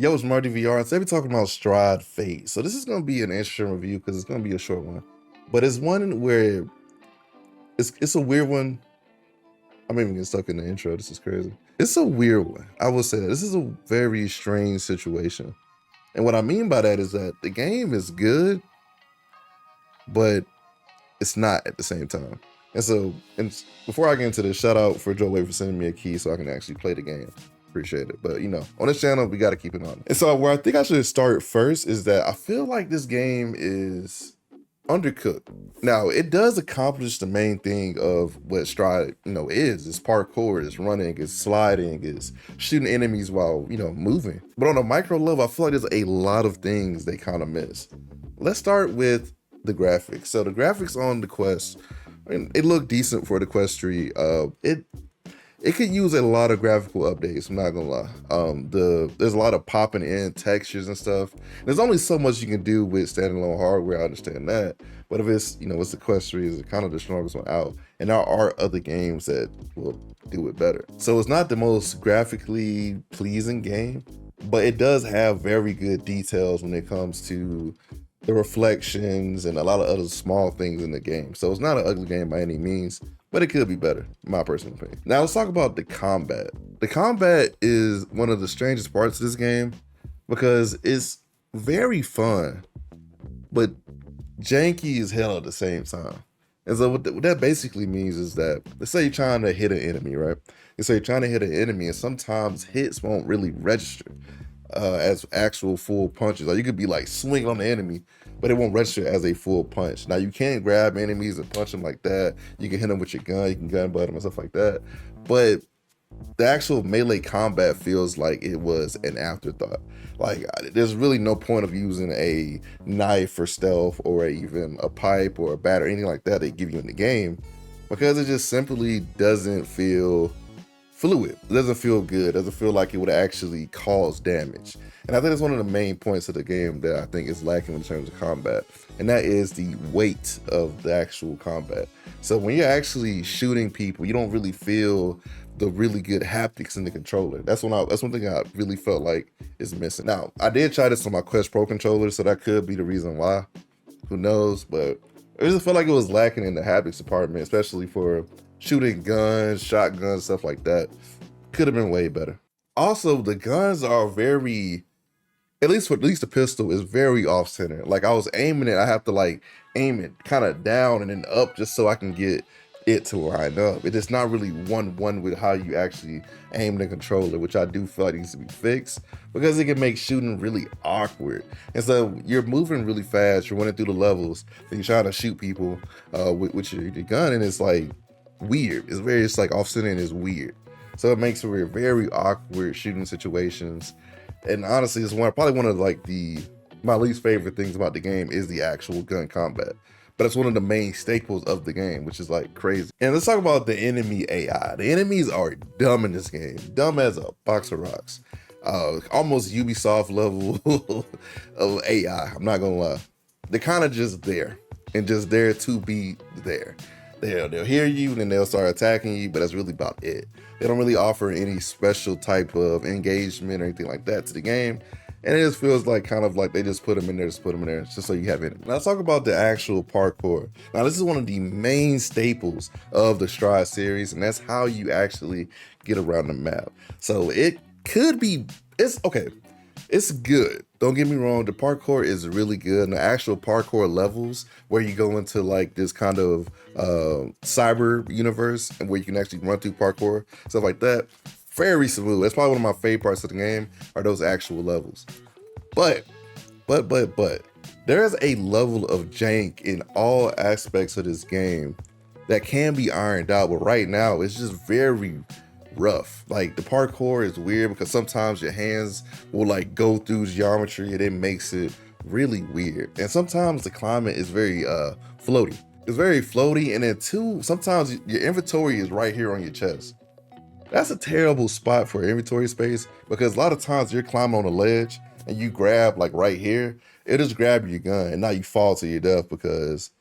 Yo, it's MartydudeVR. Today we're talking about Stride Fate. So this is going to be an interesting review because it's going to be a short one. But it's one where it's a weird one. I'm even getting stuck in the intro. This is crazy. It's a weird one. I will say that. This is a very strange situation. And what I mean by that is that the game is good, but it's not at the same time. And before I get into this, shout out for JoyWay for sending me a key so I can actually play the game. Appreciate it. But you know, on this channel, we got to keep it on. And so where I think I should start first is that I feel like this game is undercooked. Now, it does accomplish the main thing of what Stride, is. It's parkour, it's running, it's sliding, it's shooting enemies while, moving. But on a micro level, I feel like there's a lot of things they kind of miss. Let's start with the graphics. So the graphics on the Quest, it looked decent for the Quest 3. It could use a lot of graphical updates, I'm not gonna lie. There's a lot of popping in textures and stuff. There's only so much you can do with standalone hardware, I understand that. But if it's, it's the Quest 3, is kind of the strongest one out. And there are other games that will do it better. So it's not the most graphically pleasing game, but it does have very good details when it comes to the reflections and a lot of other small things in the game. So it's not an ugly game by any means, but it could be better, in my personal opinion. Now let's talk about the combat. The combat is one of the strangest parts of this game because it's very fun, but janky as hell at the same time. And so what that basically means is that, let's say you're trying to hit an enemy, right? And so you're trying to hit an enemy and sometimes hits won't really register as actual full punches. Like you could be like swinging on the enemy, but it won't register as a full punch. Now you can grab enemies and punch them like that. You can hit them with your gun, you can gun butt them and stuff like that. But the actual melee combat feels like it was an afterthought. Like there's really no point of using a knife for stealth or even a pipe or a bat or anything like that they give you in the game, because it just simply doesn't feel fluid. It doesn't feel good. It doesn't feel like it would actually cause damage. And I think that's one of the main points of the game that I think is lacking in terms of combat. And that is the weight of the actual combat. So when you're actually shooting people, you don't really feel the really good haptics in the controller. That's one thing I really felt like is missing. Now, I did try this on my Quest Pro controller, so that could be the reason why. Who knows? But it just felt like it was lacking in the haptics department, especially for shooting guns, shotguns, stuff like that. Could have been way better. Also, the guns are very, at least the pistol is very off-center. Like I was aiming it, I have to like aim it kind of down and then up just so I can get it to line up. It is not really one with how you actually aim the controller, which I do feel like needs to be fixed because it can make shooting really awkward. And so you're moving really fast, you're running through the levels, and you're trying to shoot people with your gun, and it's like weird. It's like off-center and it's weird. So it makes for very awkward shooting situations. And honestly, it's probably one of like my least favorite things about the game is the actual gun combat. But it's one of the main staples of the game, which is like crazy. And let's talk about the enemy AI. The enemies are dumb in this game. Dumb as a box of rocks. Almost Ubisoft level of AI, I'm not gonna lie. They're kind of just there and just there to be there. They'll hear you and then they'll start attacking you, but that's really about it. They don't really offer any special type of engagement or anything like that to the game. And it just feels like kind of like they just put them in there, just so you have it. Now let's talk about the actual parkour. Now this is one of the main staples of the Stride series, and that's how you actually get around the map. So it could be, it's okay. It's good. Don't get me wrong, the parkour is really good. And the actual parkour levels where you go into like this kind of cyber universe and where you can actually run through parkour, stuff like that, very smooth. That's probably one of my favorite parts of the game are those actual levels. But there is a level of jank in all aspects of this game that can be ironed out, but right now it's just very rough. Like the parkour is weird because sometimes your hands will like go through geometry and it makes it really weird. And sometimes the climate is very floaty. It's very floaty, and then too, sometimes your inventory is right here on your chest. That's a terrible spot for inventory space because a lot of times you're climbing on a ledge and you grab like right here, it just grab your gun and now you fall to your death because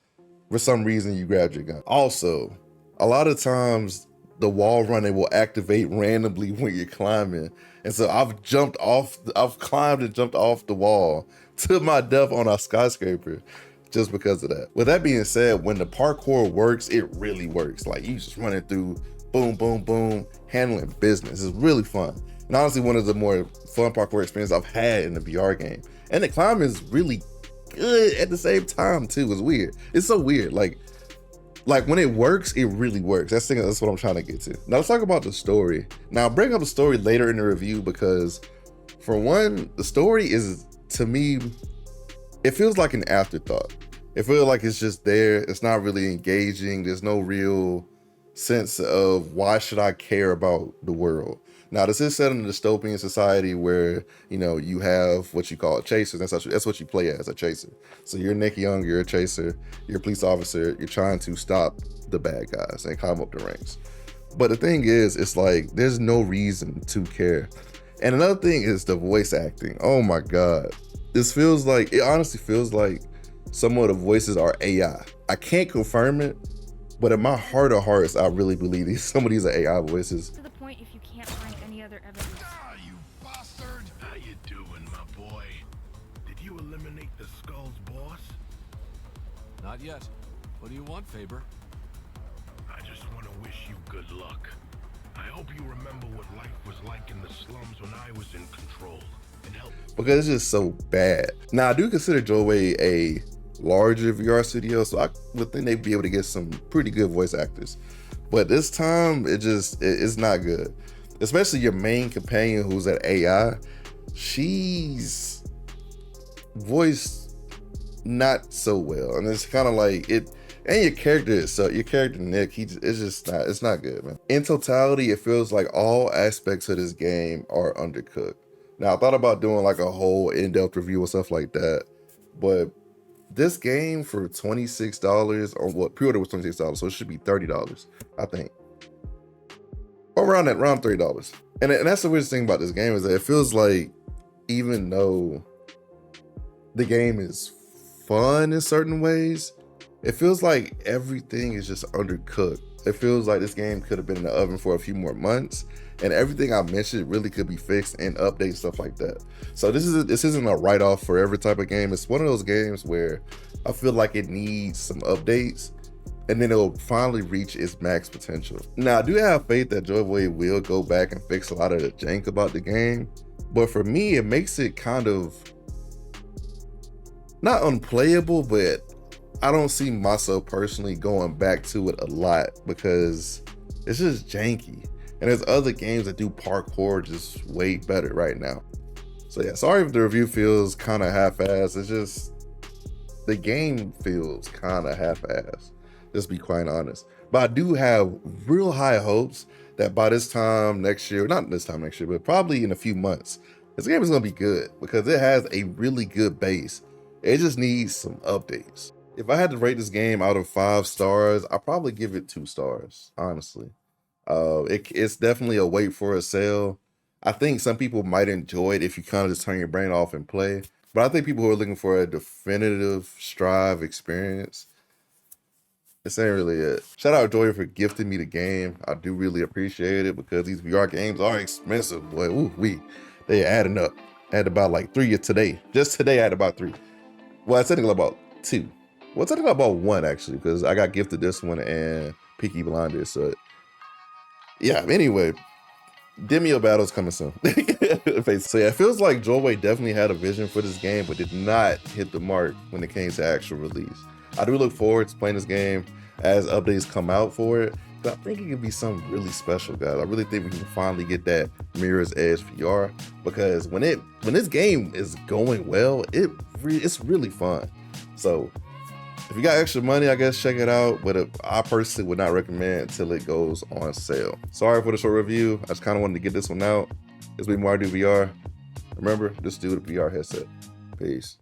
for some reason you grabbed your gun. Also, a lot of times the wall running will activate randomly when you're climbing. And so I've climbed and jumped off the wall to my death on a skyscraper just because of that. With that being said, when the parkour works, it really works. Like, you just running through, boom, boom, boom, handling business. It's really fun. And honestly, one of the more fun parkour experiences I've had in the VR game. And the climb is really good at the same time too. It's weird. It's so weird. Like when it works, it really works. That's what I'm trying to get to. Now let's talk about the story. Now I'll bring up the story later in the review because, for one, the story is, to me, it feels like an afterthought. It feels like it's just there. It's not really engaging. There's no real sense of why should I care about the world. Now, this is set in a dystopian society where, you know, you have what you call chasers. That's what you play as, a chaser. So you're Nick Young, you're a chaser, you're a police officer, you're trying to stop the bad guys and climb up the ranks. But the thing is, it's like, there's no reason to care. And another thing is the voice acting. Oh my God. It honestly feels like some of the voices are AI. I can't confirm it, but in my heart of hearts, I really believe some of these are AI voices. To the point, if you can't find any other evidence. Ah, you bastard! How you doing, my boy? Did you eliminate the Skull's boss? Not yet. What do you want, Faber? I just want to wish you good luck. I hope you remember what life was like in the slums when I was in control, and help. Because it's just so bad. Now, I do consider JoyWay a larger VR studio, so I would think they'd be able to get some pretty good voice actors. But this time, it's not good. Especially your main companion, who's an AI. She's voiced not so well, and it's kind of like it. And your character Nick, it's not good, man. In totality, it feels like all aspects of this game are undercooked. Now, I thought about doing like a whole in-depth review or stuff like that, but this game for $26, or what, pre-order was $26, so it should be $30, I think. Or around $30. And that's the weirdest thing about this game, is that it feels like, even though the game is fun in certain ways, it feels like everything is just undercooked. It feels like this game could have been in the oven for a few more months, and everything I mentioned really could be fixed and updated, stuff like that. So this isn't a write-off for every type of game. It's one of those games where I feel like it needs some updates, and then it'll finally reach its max potential. Now, I do have faith that JoyWay will go back and fix a lot of the jank about the game, but for me, it makes it kind of not unplayable, but I don't see myself personally going back to it a lot because it's just janky. And there's other games that do parkour just way better right now. So yeah, sorry if the review feels kind of half-assed. It's just, the game feels kind of half-assed, just be quite honest. But I do have real high hopes that by this time next year, not this time next year, but probably in a few months, this game is gonna be good because it has a really good base. It just needs some updates. If I had to rate this game out of 5 stars, I'd probably give it 2 stars, honestly. It's definitely a wait for a sale. I think some people might enjoy it if you kind of just turn your brain off and play. But I think people who are looking for a definitive Strive experience, this ain't really it. Shout out to Joy for gifting me the game. I do really appreciate it because these VR games are expensive, boy. Ooh, they adding up. I had about like 3 today. Just today I had about 3. Well, I said about 2. Well, it's about 1 actually, because I got gifted this one and Peaky Blinders. So yeah, anyway, Demio Battle's coming soon. So yeah, it feels like JoyWay definitely had a vision for this game, but did not hit the mark when it came to actual release. I do look forward to playing this game as updates come out for it, but I think it could be something really special, guys. I really think we can finally get that Mirror's Edge VR, because when this game is going well, it's really fun. So if you got extra money, I guess check it out, but I personally would not recommend until it goes on sale. Sorry for the short review. I just kind of wanted to get this one out. It's been MartydudeVR. Remember, just do the VR headset. Peace.